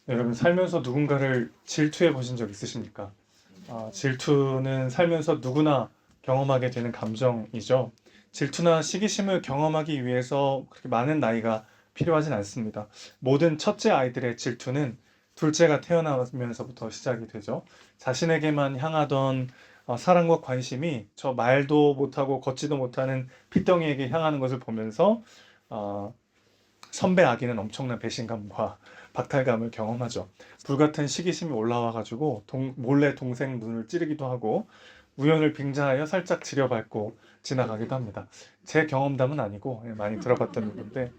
여러분 살면서 누군가를 질투해 보신 적 있으십니까? 질투는 살면서 누구나 경험하게 되는 감정이죠. 질투나 시기심을 경험하기 위해서 그렇게 많은 나이가 필요하진 않습니다. 모든 첫째 아이들의 질투는 둘째가 태어나면서부터 시작이 되죠. 자신에게만 향하던 사랑과 관심이 저 말도 못하고 걷지도 못하는 핏덩이에게 향하는 것을 보면서 어, 선배 아기는 엄청난 배신감과 박탈감을 경험하죠. 불같은 시기심이 올라와가지고 몰래 동생 눈을 찌르기도 하고 우연을 빙자하여 살짝 지려밟고 지나가기도 합니다. 제 경험담은 아니고 많이 들어봤던 얘기인데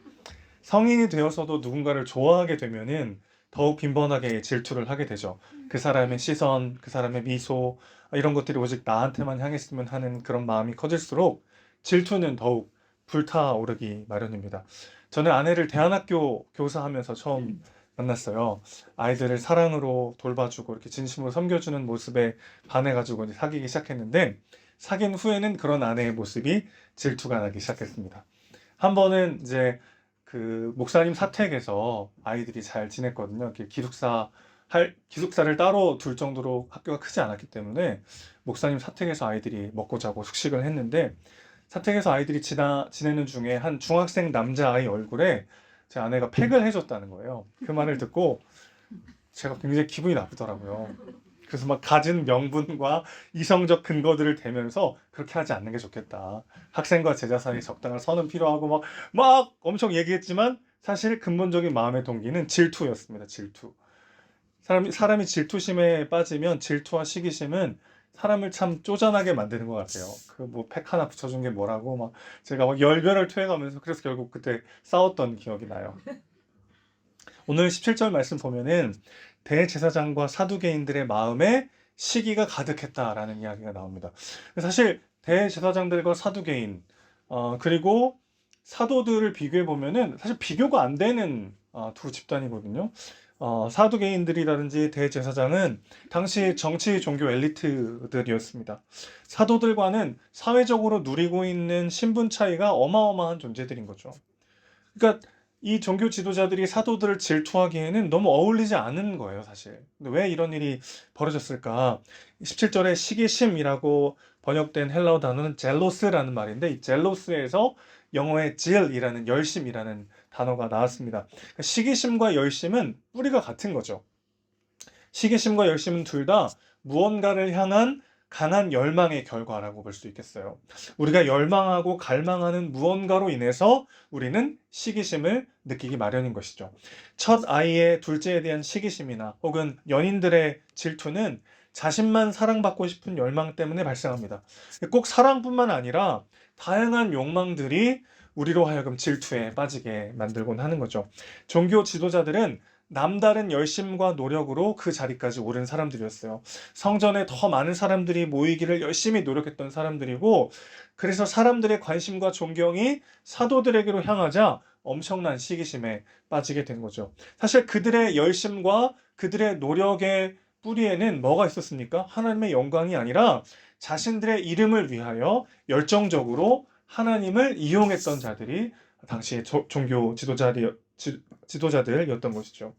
성인이 되어서도 누군가를 좋아하게 되면은 더욱 빈번하게 질투를 하게 되죠. 그 사람의 시선, 그 사람의 미소 이런 것들이 오직 나한테만 향했으면 하는 그런 마음이 커질수록 질투는 더욱 불타오르기 마련입니다. 저는 아내를 대안학교 교사하면서 처음 만났어요. 아이들을 사랑으로 돌봐주고 이렇게 진심으로 섬겨주는 모습에 반해가지고 이제 사귀기 시작했는데 사귄 후에는 그런 아내의 모습이 질투가 나기 시작했습니다. 한 번은 이제 그 목사님 사택에서 아이들이 잘 지냈거든요. 이렇게 기숙사를 따로 둘 정도로 학교가 크지 않았기 때문에 목사님 사택에서 아이들이 먹고 자고 숙식을 했는데 사택에서 아이들이 지내는 중에 한 중학생 남자아이 얼굴에 제 아내가 팩을 해줬다는 거예요. 그 말을 듣고 제가 굉장히 기분이 나쁘더라고요. 그래서 막 갖은 명분과 이성적 근거들을 대면서 그렇게 하지 않는 게 좋겠다. 학생과 제자 사이 적당한 선은 필요하고 막 엄청 얘기했지만 사실 근본적인 마음의 동기는 질투였습니다. 질투. 사람이 질투심에 빠지면 질투와 시기심은 사람을 참 쪼잔하게 만드는 것 같아요. 그 뭐 팩 하나 붙여준 게 뭐라고 막 제가 막 열변을 토해가면서 그래서 결국 그때 싸웠던 기억이 나요. 오늘 17절 말씀 보면은 대제사장과 사두개인들의 마음에 시기가 가득했다라는 이야기가 나옵니다. 사실 대제사장들과 사두개인 그리고 사도들을 비교해 보면은 사실 비교가 안 되는 두 집단이거든요. 사두개인들이라든지 대제사장은 당시 정치 종교 엘리트들이었습니다. 사도들과는 사회적으로 누리고 있는 신분 차이가 어마어마한 존재들인 거죠. 그러니까 이 종교 지도자들이 사도들을 질투하기에는 너무 어울리지 않은 거예요, 사실. 근데 왜 이런 일이 벌어졌을까? 17절에 시기심이라고 번역된 헬라어 단어는 젤로스라는 말인데 이 젤로스에서 영어의 질이라는 열심이라는 단어가 나왔습니다. 그러니까 시기심과 열심은 뿌리가 같은 거죠. 시기심과 열심은 둘 다 무언가를 향한 강한 열망의 결과라고 볼 수 있겠어요. 우리가 열망하고 갈망하는 무언가로 인해서 우리는 시기심을 느끼기 마련인 것이죠. 첫 아이의 둘째에 대한 시기심이나 혹은 연인들의 질투는 자신만 사랑받고 싶은 열망 때문에 발생합니다. 꼭 사랑뿐만 아니라 다양한 욕망들이 우리로 하여금 질투에 빠지게 만들곤 하는 거죠. 종교 지도자들은 남다른 열심과 노력으로 그 자리까지 오른 사람들이었어요. 성전에 더 많은 사람들이 모이기를 열심히 노력했던 사람들이고, 그래서 사람들의 관심과 존경이 사도들에게로 향하자 엄청난 시기심에 빠지게 된 거죠. 사실 그들의 열심과 그들의 노력의 뿌리에는 뭐가 있었습니까? 하나님의 영광이 아니라 자신들의 이름을 위하여 열정적으로 하나님을 이용했던 자들이 당시의 종교 지도자들이었던 것이죠.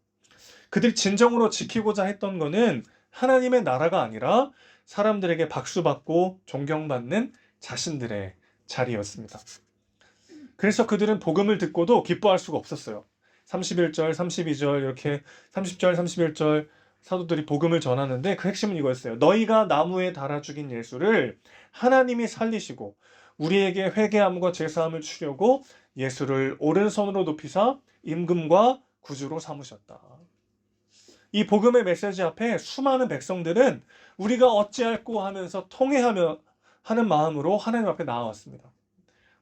그들이 진정으로 지키고자 했던 것은 하나님의 나라가 아니라 사람들에게 박수받고 존경받는 자신들의 자리였습니다. 그래서 그들은 복음을 듣고도 기뻐할 수가 없었어요. 31절, 32절 이렇게 30절, 31절 사도들이 복음을 전하는데 그 핵심은 이거였어요. 너희가 나무에 달아 죽인 예수를 하나님이 살리시고 우리에게 회개함과 제사함을 주려고 예수를 오른손으로 높이사 임금과 구주로 삼으셨다. 이 복음의 메시지 앞에 수많은 백성들은 우리가 어찌할꼬 하면서 통회하며 하는 마음으로 하나님 앞에 나아왔습니다.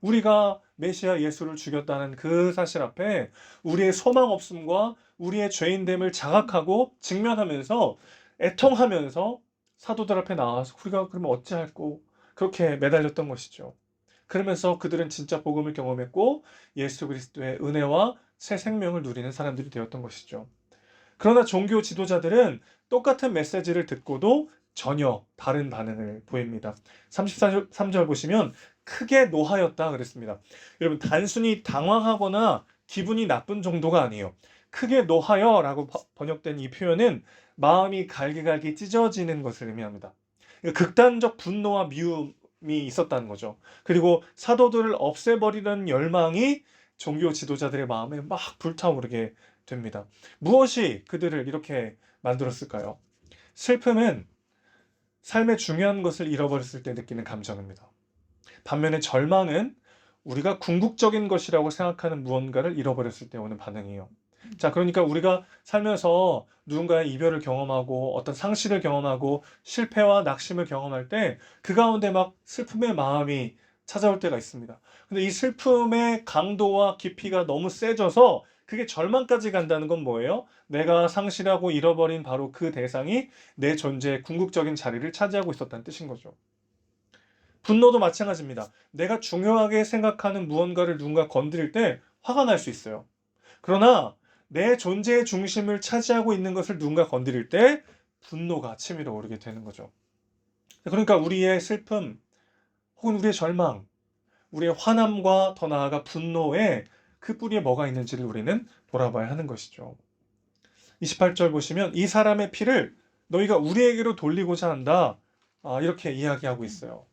우리가 메시아 예수를 죽였다는 그 사실 앞에 우리의 소망 없음과 우리의 죄인됨을 자각하고 직면하면서 애통하면서 사도들 앞에 나와서 우리가 그러면 어찌할꼬 그렇게 매달렸던 것이죠. 그러면서 그들은 진짜 복음을 경험했고 예수 그리스도의 은혜와 새 생명을 누리는 사람들이 되었던 것이죠. 그러나 종교 지도자들은 똑같은 메시지를 듣고도 전혀 다른 반응을 보입니다. 33절 보시면 크게 노하였다 그랬습니다. 여러분 단순히 당황하거나 기분이 나쁜 정도가 아니에요. 크게 노하여라고 번역된 이 표현은 마음이 갈기갈기 찢어지는 것을 의미합니다. 극단적 분노와 미움이 있었다는 거죠. 그리고 사도들을 없애버리려는 열망이 종교 지도자들의 마음에 막 불타오르게 됩니다. 무엇이 그들을 이렇게 만들었을까요? 슬픔은 삶의 중요한 것을 잃어버렸을 때 느끼는 감정입니다. 반면에 절망은 우리가 궁극적인 것이라고 생각하는 무언가를 잃어버렸을 때 오는 반응이에요. 자, 그러니까 우리가 살면서 누군가의 이별을 경험하고 어떤 상실을 경험하고 실패와 낙심을 경험할 때 그 가운데 막 슬픔의 마음이 찾아올 때가 있습니다. 근데 이 슬픔의 강도와 깊이가 너무 세져서 그게 절망까지 간다는 건 뭐예요? 내가 상실하고 잃어버린 바로 그 대상이 내 존재의 궁극적인 자리를 차지하고 있었다는 뜻인 거죠. 분노도 마찬가지입니다. 내가 중요하게 생각하는 무언가를 누군가 건드릴 때 화가 날 수 있어요. 그러나 내 존재의 중심을 차지하고 있는 것을 누군가 건드릴 때 분노가 치밀어 오르게 되는 거죠. 그러니까 우리의 슬픔 혹은 우리의 절망, 우리의 화남과 더 나아가 분노에 그 뿌리에 뭐가 있는지를 우리는 돌아봐야 하는 것이죠. 28절 보시면 이 사람의 피를 너희가 우리에게로 돌리고자 한다. 이렇게 이야기하고 있어요.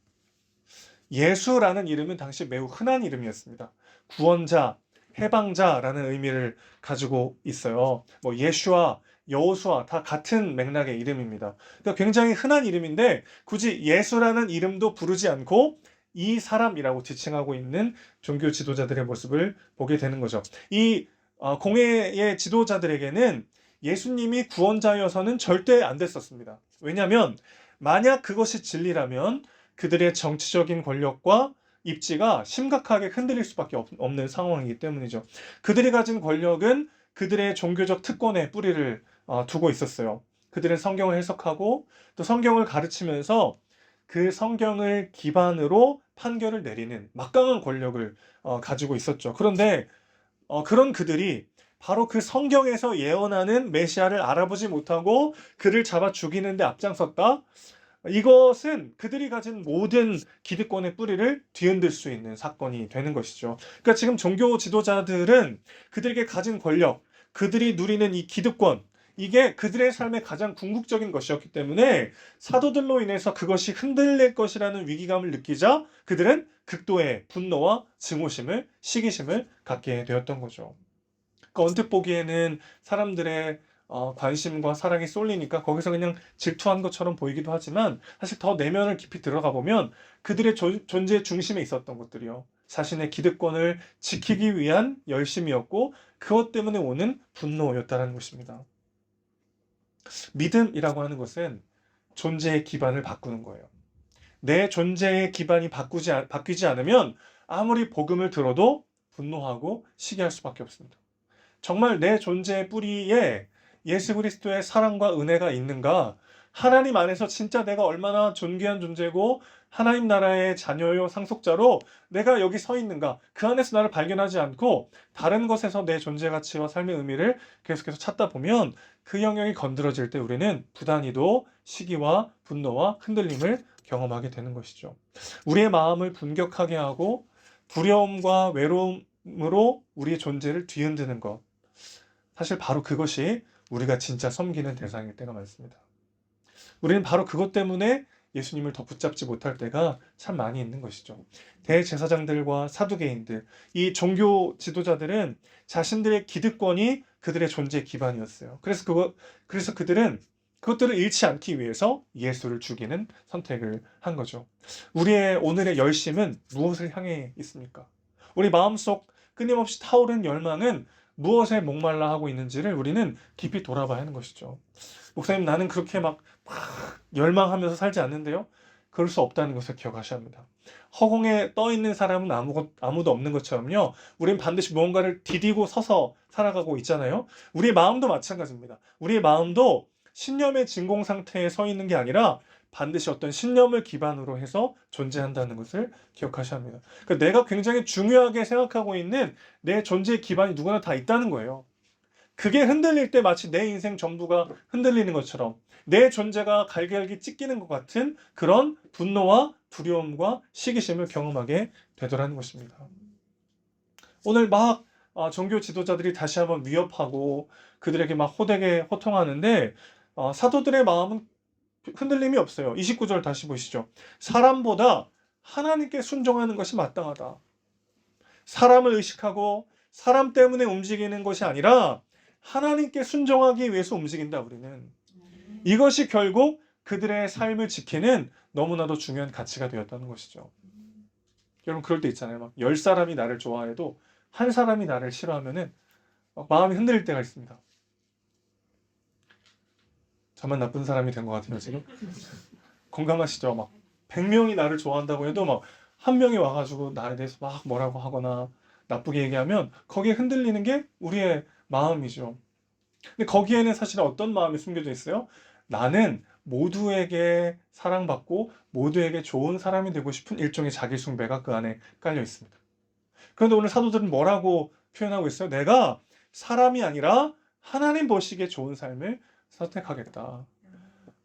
예수라는 이름은 당시 매우 흔한 이름이었습니다. 구원자, 해방자라는 의미를 가지고 있어요. 뭐 예슈아, 여호수아 다 같은 맥락의 이름입니다. 그러니까 굉장히 흔한 이름인데 굳이 예수라는 이름도 부르지 않고 이 사람이라고 지칭하고 있는 종교 지도자들의 모습을 보게 되는 거죠. 이 공회의 지도자들에게는 예수님이 구원자여서는 절대 안 됐었습니다. 왜냐하면 만약 그것이 진리라면 그들의 정치적인 권력과 입지가 심각하게 흔들릴 수밖에 없는 상황이기 때문이죠. 그들이 가진 권력은 그들의 종교적 특권에 뿌리를 두고 있었어요. 그들은 성경을 해석하고 또 성경을 가르치면서 그 성경을 기반으로 판결을 내리는 막강한 권력을 가지고 있었죠. 그런데 그런 그들이 바로 그 성경에서 예언하는 메시아를 알아보지 못하고 그를 잡아 죽이는데 앞장섰다. 이것은 그들이 가진 모든 기득권의 뿌리를 뒤흔들 수 있는 사건이 되는 것이죠. 그러니까 지금 종교 지도자들은 그들에게 가진 권력, 그들이 누리는 이 기득권, 이게 그들의 삶의 가장 궁극적인 것이었기 때문에 사도들로 인해서 그것이 흔들릴 것이라는 위기감을 느끼자 그들은 극도의 분노와 증오심을, 시기심을 갖게 되었던 거죠. 그러니까 언뜻 보기에는 사람들의 관심과 사랑이 쏠리니까 거기서 그냥 질투한 것처럼 보이기도 하지만 사실 더 내면을 깊이 들어가 보면 그들의 존재의 중심에 있었던 것들이요. 자신의 기득권을 지키기 위한 열심이었고 그것 때문에 오는 분노였다는 것입니다. 믿음이라고 하는 것은 존재의 기반을 바꾸는 거예요. 내 존재의 기반이 바뀌지 않으면 아무리 복음을 들어도 분노하고 시기할 수밖에 없습니다. 정말 내 존재의 뿌리에 예수 그리스도의 사랑과 은혜가 있는가? 하나님 안에서 진짜 내가 얼마나 존귀한 존재고 하나님 나라의 자녀요 상속자로 내가 여기 서 있는가? 그 안에서 나를 발견하지 않고 다른 것에서 내 존재 가치와 삶의 의미를 계속해서 찾다 보면 그 영역이 건드려질 때 우리는 부단히도 시기와 분노와 흔들림을 경험하게 되는 것이죠. 우리의 마음을 분격하게 하고 두려움과 외로움으로 우리의 존재를 뒤흔드는 것. 사실 바로 그것이 우리가 진짜 섬기는 대상일 때가 많습니다. 우리는 바로 그것 때문에 예수님을 더 붙잡지 못할 때가 참 많이 있는 것이죠. 대제사장들과 사두개인들, 이 종교 지도자들은 자신들의 기득권이 그들의 존재의 기반이었어요. 그래서 그들은 그것들을 잃지 않기 위해서 예수를 죽이는 선택을 한 거죠. 우리의 오늘의 열심은 무엇을 향해 있습니까? 우리 마음속 끊임없이 타오르는 열망은 무엇에 목말라 하고 있는지를 우리는 깊이 돌아봐야 하는 것이죠. 목사님, 나는 그렇게 막 열망하면서 살지 않는데요. 그럴 수 없다는 것을 기억하셔야 합니다. 허공에 떠 있는 사람은 아무도 없는 것처럼요. 우린 반드시 무언가를 디디고 서서 살아가고 있잖아요. 우리의 마음도 마찬가지입니다. 우리의 마음도 신념의 진공 상태에 서 있는 게 아니라 반드시 어떤 신념을 기반으로 해서 존재한다는 것을 기억하셔야 합니다. 그러니까 내가 굉장히 중요하게 생각하고 있는 내 존재의 기반이 누구나 다 있다는 거예요. 그게 흔들릴 때 마치 내 인생 전부가 흔들리는 것처럼 내 존재가 갈기갈기 찢기는 것 같은 그런 분노와 두려움과 시기심을 경험하게 되더라는 것입니다. 오늘 막 종교 지도자들이 다시 한번 위협하고 그들에게 막 호되게 호통하는데 사도들의 마음은 흔들림이 없어요. 29절 다시 보시죠. 사람보다 하나님께 순종하는 것이 마땅하다. 사람을 의식하고 사람 때문에 움직이는 것이 아니라 하나님께 순종하기 위해서 움직인다, 우리는. 이것이 결국 그들의 삶을 지키는 너무나도 중요한 가치가 되었다는 것이죠. 여러분, 그럴 때 있잖아요. 막 10사람이 나를 좋아해도 한 사람이 나를 싫어하면은 마음이 흔들릴 때가 있습니다. 저만 나쁜 사람이 된 것 같아요, 지금. 공감하시죠? 막 100명이 나를 좋아한다고 해도 막 한 명이 와가지고 나에 대해서 막 뭐라고 하거나 나쁘게 얘기하면 거기에 흔들리는 게 우리의 마음이죠. 근데 거기에는 사실 어떤 마음이 숨겨져 있어요? 나는 모두에게 사랑받고 모두에게 좋은 사람이 되고 싶은 일종의 자기 숭배가 그 안에 깔려 있습니다. 그런데 오늘 사도들은 뭐라고 표현하고 있어요? 내가 사람이 아니라 하나님 보시기에 좋은 삶을 선택하겠다.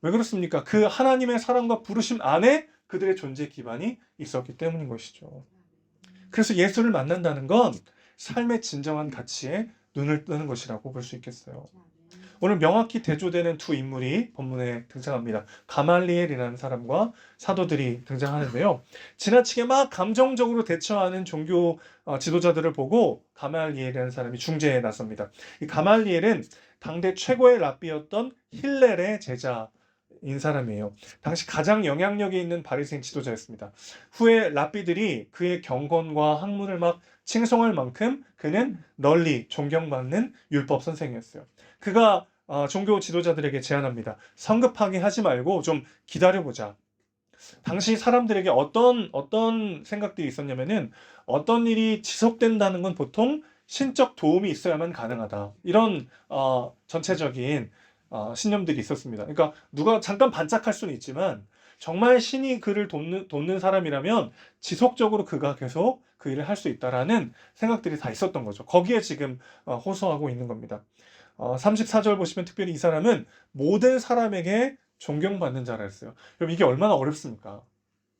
왜 그렇습니까? 그 하나님의 사랑과 부르심 안에 그들의 존재 기반이 있었기 때문인 것이죠. 그래서 예수를 만난다는 건 삶의 진정한 가치에 눈을 뜨는 것이라고 볼 수 있겠어요. 오늘 명확히 대조되는 두 인물이 본문에 등장합니다. 가말리엘이라는 사람과 사도들이 등장하는데요. 지나치게 막 감정적으로 대처하는 종교 지도자들을 보고 가말리엘이라는 사람이 중재에 나섭니다. 이 가말리엘은 당대 최고의 랍비였던 힐렐의 제자인 사람이에요. 당시 가장 영향력이 있는 바리새인 지도자였습니다. 후에 랍비들이 그의 경건과 학문을 막 칭송할 만큼 그는 널리 존경받는 율법 선생이었어요. 그가 종교 지도자들에게 제안합니다. 성급하게 하지 말고 좀 기다려보자. 당시 사람들에게 어떤 생각들이 있었냐면은 어떤 일이 지속된다는 건 보통 신적 도움이 있어야만 가능하다. 이런 전체적인 신념들이 있었습니다. 그러니까 누가 잠깐 반짝할 수는 있지만 정말 신이 그를 돕는 사람이라면 지속적으로 그가 계속 그 일을 할 수 있다라는 생각들이 다 있었던 거죠. 거기에 지금 호소하고 있는 겁니다. 34절 보시면 특별히 이 사람은 모든 사람에게 존경받는 자라 했어요. 여러분, 이게 얼마나 어렵습니까?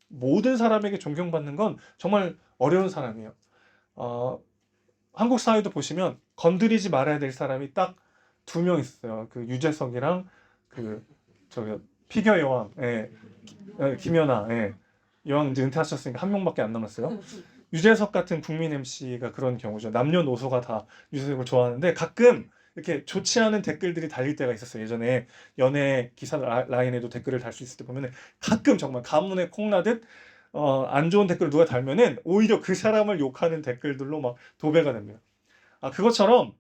모든 사람에게 존경받는 건 정말 어려운 사람이에요. 한국 사회도 보시면 건드리지 말아야 될 사람이 딱 2명 있어요. 그 유재석이랑 그 피겨 여왕, 김연아, 여왕 이제 은퇴하셨으니까 1명밖에 안 남았어요. 유재석 같은 국민 MC가 그런 경우죠. 남녀노소가 다 유재석을 좋아하는데 가끔 이렇게 좋지 않은 댓글들이 달릴 때가 있었어요. 예전에 연예 기사 라인에도 댓글을 달 수 있을 때 보면은 가끔 정말 가문에 콩나듯 안 좋은 댓글을 누가 달면은 오히려 그 사람을 욕하는 댓글들로 막 도배가 됩니다. 그것처럼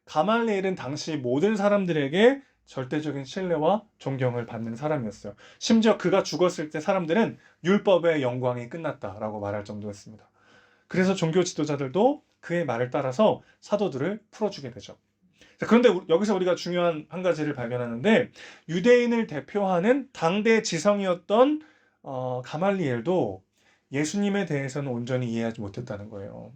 가말리엘은 당시 모든 사람들에게 절대적인 신뢰와 존경을 받는 사람이었어요. 심지어 그가 죽었을 때 사람들은 율법의 영광이 끝났다라고 말할 정도였습니다. 그래서 종교 지도자들도 그의 말을 따라서 사도들을 풀어주게 되죠. 그런데 여기서 우리가 중요한 한 가지를 발견하는데 유대인을 대표하는 당대 지성이었던 가말리엘도 예수님에 대해서는 온전히 이해하지 못했다는 거예요.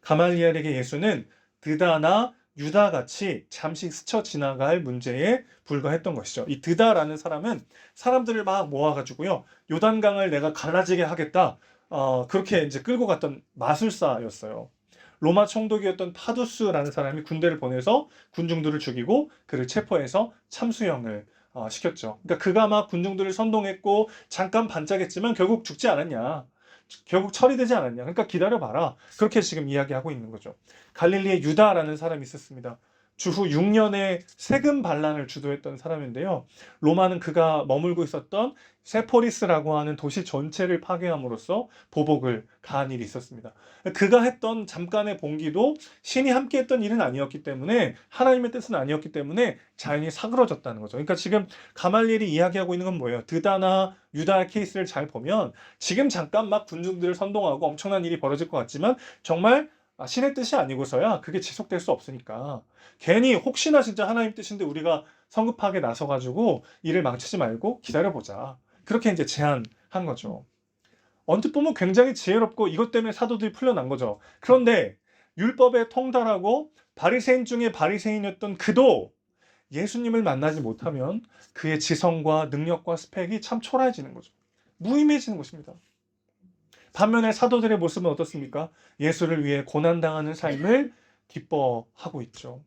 가말리엘에게 예수는 드다나 유다같이 잠시 스쳐 지나갈 문제에 불과했던 것이죠. 이 드다라는 사람은 사람들을 막 모아가지고요, 요단강을 내가 갈라지게 하겠다, 그렇게 이제 끌고 갔던 마술사였어요. 로마 총독이었던 파두스라는 사람이 군대를 보내서 군중들을 죽이고 그를 체포해서 참수형을 시켰죠. 그러니까 그가 막 군중들을 선동했고 잠깐 반짝했지만 결국 죽지 않았냐, 결국 처리되지 않았냐, 그러니까 기다려봐라, 그렇게 지금 이야기하고 있는 거죠. 갈릴리에 유다라는 사람이 있었습니다. 주후 6년의 세금 반란을 주도했던 사람인데요. 로마는 그가 머물고 있었던 세포리스라고 하는 도시 전체를 파괴함으로써 보복을 가한 일이 있었습니다. 그가 했던 잠깐의 봉기도 신이 함께했던 일은 아니었기 때문에, 하나님의 뜻은 아니었기 때문에 자연히 사그러졌다는 거죠. 그러니까 지금 가말리엘이 이야기하고 있는 건 뭐예요? 드다나 유다의 케이스를 잘 보면 지금 잠깐 막 군중들을 선동하고 엄청난 일이 벌어질 것 같지만 정말 신의 뜻이 아니고서야 그게 지속될 수 없으니까 괜히 혹시나 진짜 하나님 뜻인데 우리가 성급하게 나서가지고 일을 망치지 말고 기다려보자, 그렇게 이제 제안한 거죠. 언뜻 보면 굉장히 지혜롭고 이것 때문에 사도들이 풀려난 거죠. 그런데 율법에 통달하고 바리새인 중에 바리새인이었던 그도 예수님을 만나지 못하면 그의 지성과 능력과 스펙이 참 초라해지는 거죠. 무의미해지는 것입니다. 반면에 사도들의 모습은 어떻습니까? 예수를 위해 고난당하는 삶을 기뻐하고 있죠.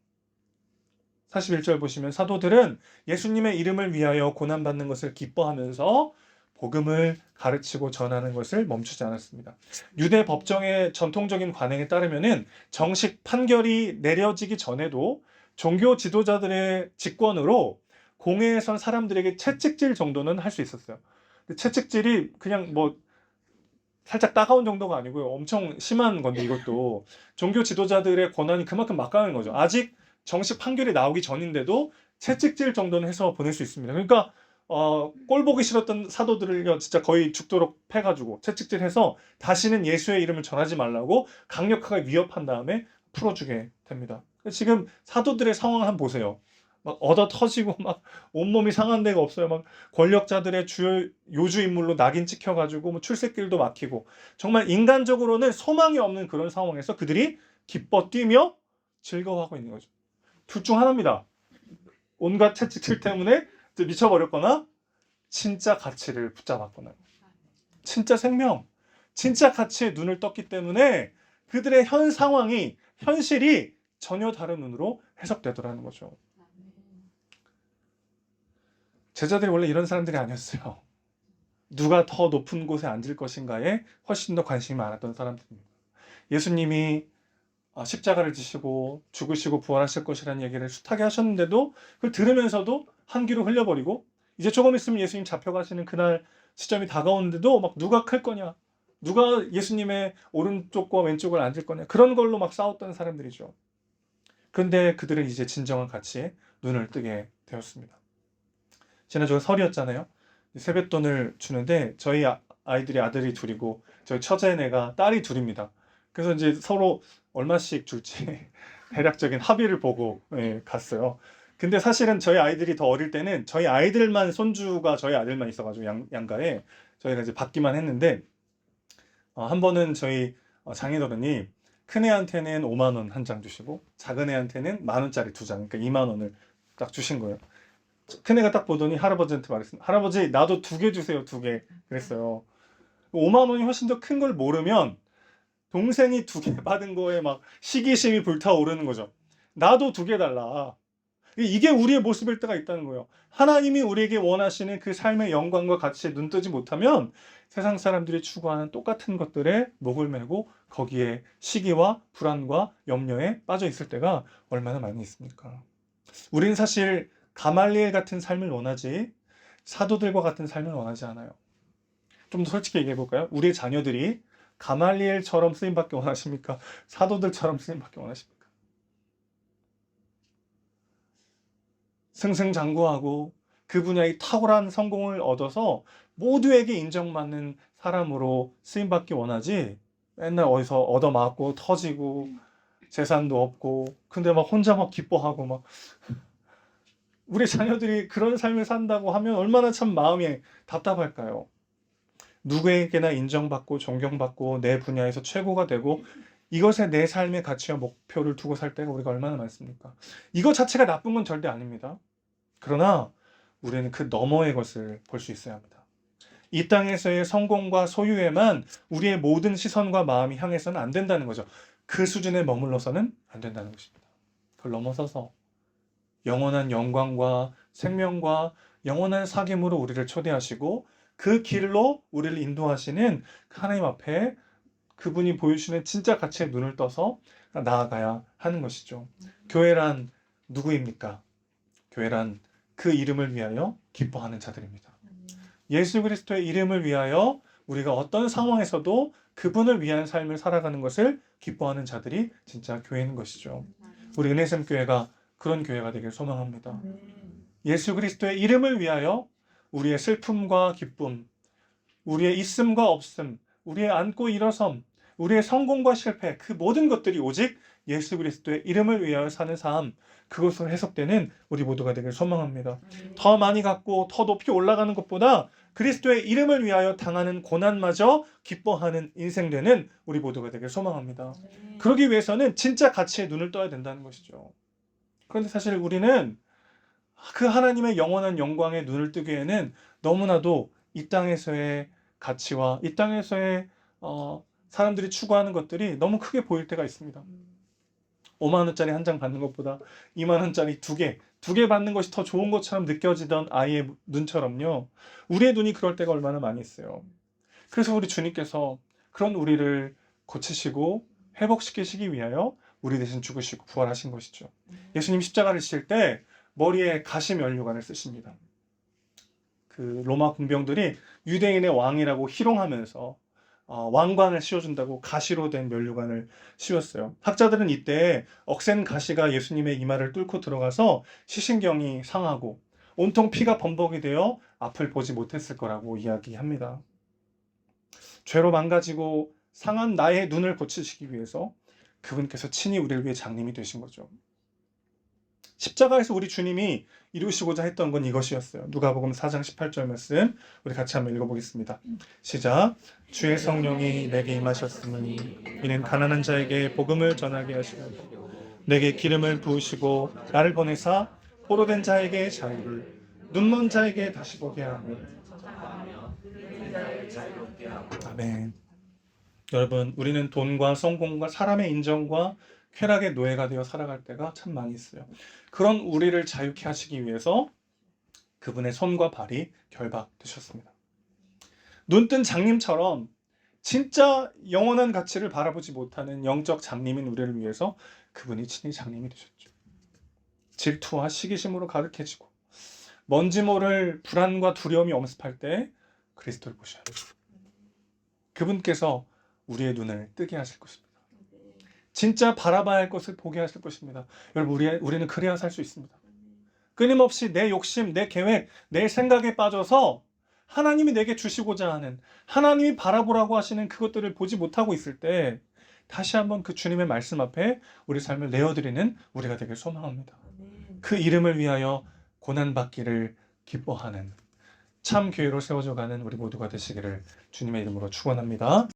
41절 보시면 사도들은 예수님의 이름을 위하여 고난받는 것을 기뻐하면서 복음을 가르치고 전하는 것을 멈추지 않았습니다. 유대 법정의 전통적인 관행에 따르면은 정식 판결이 내려지기 전에도 종교 지도자들의 직권으로 공회에 선 사람들에게 채찍질 정도는 할 수 있었어요. 근데 채찍질이 그냥 뭐 살짝 따가운 정도가 아니고요. 엄청 심한 건데 이것도 종교 지도자들의 권한이 그만큼 막강한 거죠. 아직 정식 판결이 나오기 전인데도 채찍질 정도는 해서 보낼 수 있습니다. 그러니까 꼴 보기 싫었던 사도들을요 진짜 거의 죽도록 패가지고 채찍질해서 다시는 예수의 이름을 전하지 말라고 강력하게 위협한 다음에 풀어주게 됩니다. 지금 사도들의 상황을 한번 보세요. 막 얻어 터지고 막 온몸이 상한 데가 없어요. 막 권력자들의 주요 요주 인물로 낙인 찍혀가지고 뭐 출세길도 막히고 정말 인간적으로는 소망이 없는 그런 상황에서 그들이 기뻐 뛰며 즐거워하고 있는 거죠. 둘 중 하나입니다. 온갖 채찍질 때문에 미쳐버렸거나 진짜 가치를 붙잡았거나 진짜 생명, 진짜 가치에 눈을 떴기 때문에 그들의 현 상황이 현실이 전혀 다른 눈으로 해석되더라는 거죠. 제자들이 원래 이런 사람들이 아니었어요. 누가 더 높은 곳에 앉을 것인가에 훨씬 더 관심이 많았던 사람들입니다. 예수님이 십자가를 지시고 죽으시고 부활하실 것이라는 얘기를 숱하게 하셨는데도 그걸 들으면서도 한 귀로 흘려버리고 이제 조금 있으면 예수님 잡혀가시는 그날 시점이 다가오는데도 막 누가 클 거냐, 누가 예수님의 오른쪽과 왼쪽을 앉을 거냐 그런 걸로 막 싸웠던 사람들이죠. 그런데 그들은 이제 진정한 가치에 눈을 뜨게 되었습니다. 지난주가 설이었잖아요. 세뱃돈을 주는데 저희 아이들이 아들이 둘이고 저희 처제네가 딸이 둘입니다. 그래서 이제 서로 얼마씩 줄지 대략적인 합의를 보고 갔어요. 근데 사실은 저희 아이들이 더 어릴 때는 저희 아이들만 손주가 저희 아들만 있어가지고 양가에 저희가 이제 받기만 했는데 한 번은 저희 장인어른이 큰 애한테는 5만 원 한 장 주시고 작은 애한테는 10,000원짜리 2장, 그러니까 2만 원을 딱 주신 거예요. 큰애가 딱 보더니 할아버지한테 말했습니다. 할아버지 나도 2개 주세요. 2개 그랬어요. 5만 원이 훨씬 더 큰 걸 모르면 동생이 2개 받은 거에 막 시기심이 불타오르는 거죠. 나도 2개 달라. 이게 우리의 모습일 때가 있다는 거예요. 하나님이 우리에게 원하시는 그 삶의 영광과 가치에 눈뜨지 못하면 세상 사람들이 추구하는 똑같은 것들에 목을 메고 거기에 시기와 불안과 염려에 빠져 있을 때가 얼마나 많이 있습니까? 우리는 사실 가말리엘 같은 삶을 원하지 사도들과 같은 삶을 원하지 않아요. 좀 더 솔직히 얘기해 볼까요? 우리의 자녀들이 가말리엘처럼 쓰임받기 원하십니까? 사도들처럼 쓰임받기 원하십니까? 승승장구하고 그 분야의 탁월한 성공을 얻어서 모두에게 인정받는 사람으로 쓰임받기 원하지 맨날 어디서 얻어맞고 터지고 재산도 없고 근데 막 혼자 막 기뻐하고 막 우리 자녀들이 그런 삶을 산다고 하면 얼마나 참 마음이 답답할까요? 누구에게나 인정받고 존경받고 내 분야에서 최고가 되고 이것에 내 삶의 가치와 목표를 두고 살 때가 우리가 얼마나 많습니까? 이것 자체가 나쁜 건 절대 아닙니다. 그러나 우리는 그 너머의 것을 볼 수 있어야 합니다. 이 땅에서의 성공과 소유에만 우리의 모든 시선과 마음이 향해서는 안 된다는 거죠. 그 수준에 머물러서는 안 된다는 것입니다. 그걸 넘어서서 영원한 영광과 생명과 영원한 사귐으로 우리를 초대하시고 그 길로 우리를 인도하시는 하나님 앞에 그분이 보여주시는 진짜 가치에 눈을 떠서 나아가야 하는 것이죠. 교회란 누구입니까? 교회란 그 이름을 위하여 기뻐하는 자들입니다. 예수 그리스도의 이름을 위하여 우리가 어떤 상황에서도 그분을 위한 삶을 살아가는 것을 기뻐하는 자들이 진짜 교회인 것이죠. 우리 은혜샘 교회가 그런 교회가 되길 소망합니다. 예수 그리스도의 이름을 위하여 우리의 슬픔과 기쁨, 우리의 있음과 없음, 우리의 앉고 일어섬, 우리의 성공과 실패, 그 모든 것들이 오직 예수 그리스도의 이름을 위하여 사는 삶, 그것으로 해석되는 우리 모두가 되길 소망합니다. 더 많이 갖고 더 높이 올라가는 것보다 그리스도의 이름을 위하여 당하는 고난마저 기뻐하는 인생 되는 우리 모두가 되길 소망합니다. 그러기 위해서는 진짜 가치에 눈을 떠야 된다는 것이죠. 그런데 사실 우리는 그 하나님의 영원한 영광에 눈을 뜨기에는 너무나도 이 땅에서의 가치와 이 땅에서의 사람들이 추구하는 것들이 너무 크게 보일 때가 있습니다. 5만 원짜리 한 장 받는 것보다 2만 원짜리 두 개 받는 것이 더 좋은 것처럼 느껴지던 아이의 눈처럼요. 우리의 눈이 그럴 때가 얼마나 많이 있어요. 그래서 우리 주님께서 그런 우리를 고치시고 회복시키시기 위하여 우리 대신 죽으시고 부활하신 것이죠. 예수님 십자가를 지실 때 머리에 가시 면류관을 쓰십니다. 그 로마 군병들이 유대인의 왕이라고 희롱하면서 왕관을 씌워준다고 가시로 된 면류관을 씌웠어요. 학자들은 이때 억센 가시가 예수님의 이마를 뚫고 들어가서 시신경이 상하고 온통 피가 범벅이 되어 앞을 보지 못했을 거라고 이야기합니다. 죄로 망가지고 상한 나의 눈을 고치시기 위해서 그분께서 친히 우리를 위해 장님이 되신 거죠. 십자가에서 우리 주님이 이루시고자 했던 건 이것이었어요. 누가복음 4장 18절 말씀 우리 같이 한번 읽어보겠습니다. 시작. 주의 성령이 내게 임하셨으니 이는 가난한 자에게 복음을 전하게 하시고 내게 기름을 부으시고 나를 보내사 포로된 자에게 자유를 눈먼 자에게 다시 보게 하고 아멘. 여러분, 우리는 돈과 성공과 사람의 인정과 쾌락의 노예가 되어 살아갈 때가 참 많이 있어요. 그런 우리를 자유케 하시기 위해서 그분의 손과 발이 결박되셨습니다. 눈뜬 장님처럼 진짜 영원한 가치를 바라보지 못하는 영적 장님인 우리를 위해서 그분이 친히 장님이 되셨죠. 질투와 시기심으로 가득해지고 뭔지 모를 불안과 두려움이 엄습할 때 그리스도를 보셔야 돼요. 그분께서 우리의 눈을 뜨게 하실 것입니다. 진짜 바라봐야 할 것을 보게 하실 것입니다. 여러분, 우리는 그래야 살 수 있습니다. 끊임없이 내 욕심, 내 계획, 내 생각에 빠져서 하나님이 내게 주시고자 하는, 하나님이 바라보라고 하시는 그것들을 보지 못하고 있을 때 다시 한번 그 주님의 말씀 앞에 우리 삶을 내어드리는 우리가 되길 소망합니다. 그 이름을 위하여 고난받기를 기뻐하는 참 교회로 세워져가는 우리 모두가 되시기를 주님의 이름으로 축원합니다.